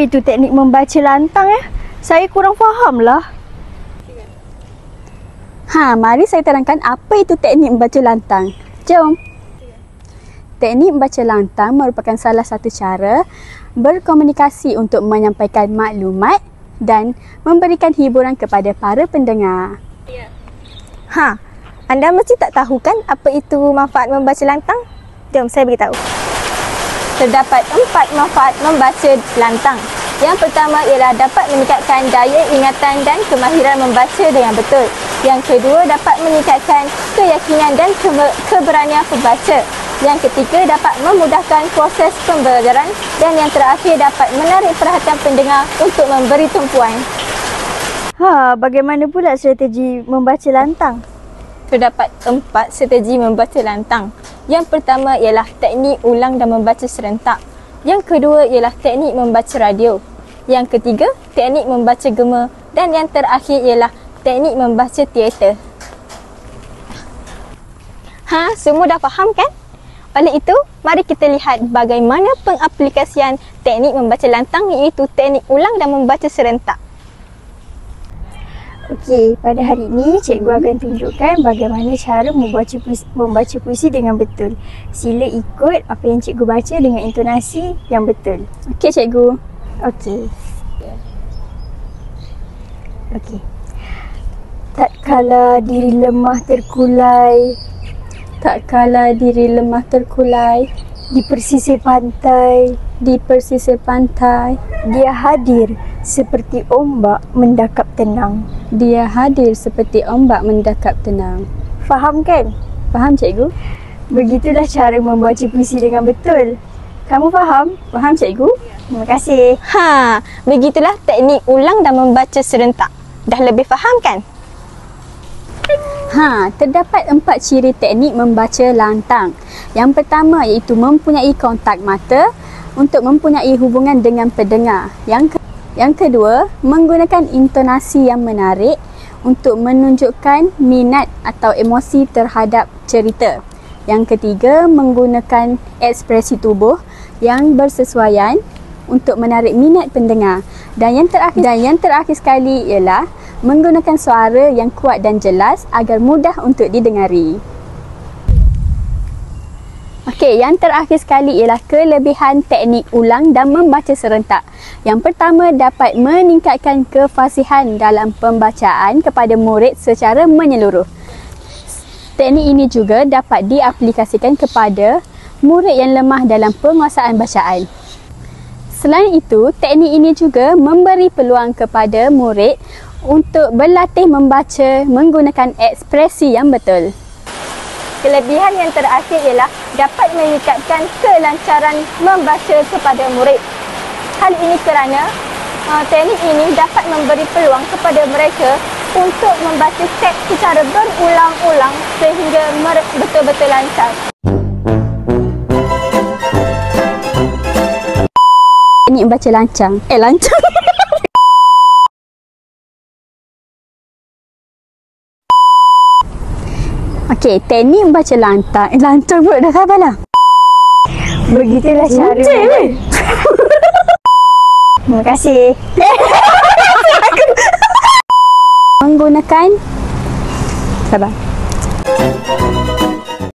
itu teknik membaca lantang ya? Saya kurang faham lah. Mari saya terangkan apa itu teknik membaca lantang. Jom. Teknik membaca lantang merupakan salah satu cara berkomunikasi untuk menyampaikan maklumat dan memberikan hiburan kepada para pendengar. Anda mesti tak tahu kan apa itu manfaat membaca lantang? Jom saya beritahu. Terdapat 4 manfaat membaca lantang. Yang pertama ialah dapat meningkatkan daya ingatan dan kemahiran membaca dengan betul. Yang kedua, dapat meningkatkan keyakinan dan keberanian pembaca. Yang ketiga, dapat memudahkan proses pembelajaran. Dan yang terakhir, dapat menarik perhatian pendengar untuk memberi tumpuan. Bagaimana pula strategi membaca lantang? Terdapat 4 strategi membaca lantang. Yang pertama ialah teknik ulang dan membaca serentak. Yang kedua ialah teknik membaca radio. Yang ketiga, teknik membaca gema. Dan yang terakhir ialah teknik membaca teater. Semua dah faham kan? Oleh itu, mari kita lihat bagaimana pengaplikasian teknik membaca lantang, iaitu teknik ulang dan membaca serentak. Okey, pada hari ini cikgu akan tunjukkan bagaimana cara membaca puisi dengan betul. Sila ikut apa yang cikgu baca dengan intonasi yang betul. Okey cikgu. Okey. Tak kala diri lemah terkulai, Tak kala diri lemah terkulai, di persisir pantai, di persisir pantai, dia hadir seperti ombak mendakap tenang. dia hadir seperti ombak mendakap tenang. Faham kan? Faham cikgu? Begitulah cara membaca puisi dengan betul. Kamu faham? Faham cikgu? Terima kasih. Begitulah teknik ulang dan membaca serentak. Dah lebih faham kan? Terdapat 4 ciri teknik membaca lantang. Yang pertama iaitu mempunyai kontak mata untuk mempunyai hubungan dengan pendengar. Yang kedua, menggunakan intonasi yang menarik untuk menunjukkan minat atau emosi terhadap cerita. Yang ketiga, menggunakan ekspresi tubuh yang bersesuaian untuk menarik minat pendengar. Dan yang terakhir sekali ialah menggunakan suara yang kuat dan jelas agar mudah untuk didengari. Okey, yang terakhir sekali ialah kelebihan teknik ulang dan membaca serentak. Yang pertama, dapat meningkatkan kefasihan dalam pembacaan kepada murid secara menyeluruh. Teknik ini juga dapat diaplikasikan kepada murid yang lemah dalam penguasaan bacaan. Selain itu, teknik ini juga memberi peluang kepada murid untuk berlatih membaca menggunakan ekspresi yang betul. Kelebihan yang terakhir ialah dapat meningkatkan kelancaran membaca kepada murid. Hal ini kerana teknik ini dapat memberi peluang kepada mereka untuk membaca teks secara berulang-ulang sehingga betul-betul lancar. Teknik membaca lancang. Lancang. Okey, teknik membaca lantang. Lantang pula dah sabarlah. Begitulah cara. Terima kasih. Menggunakan sabar.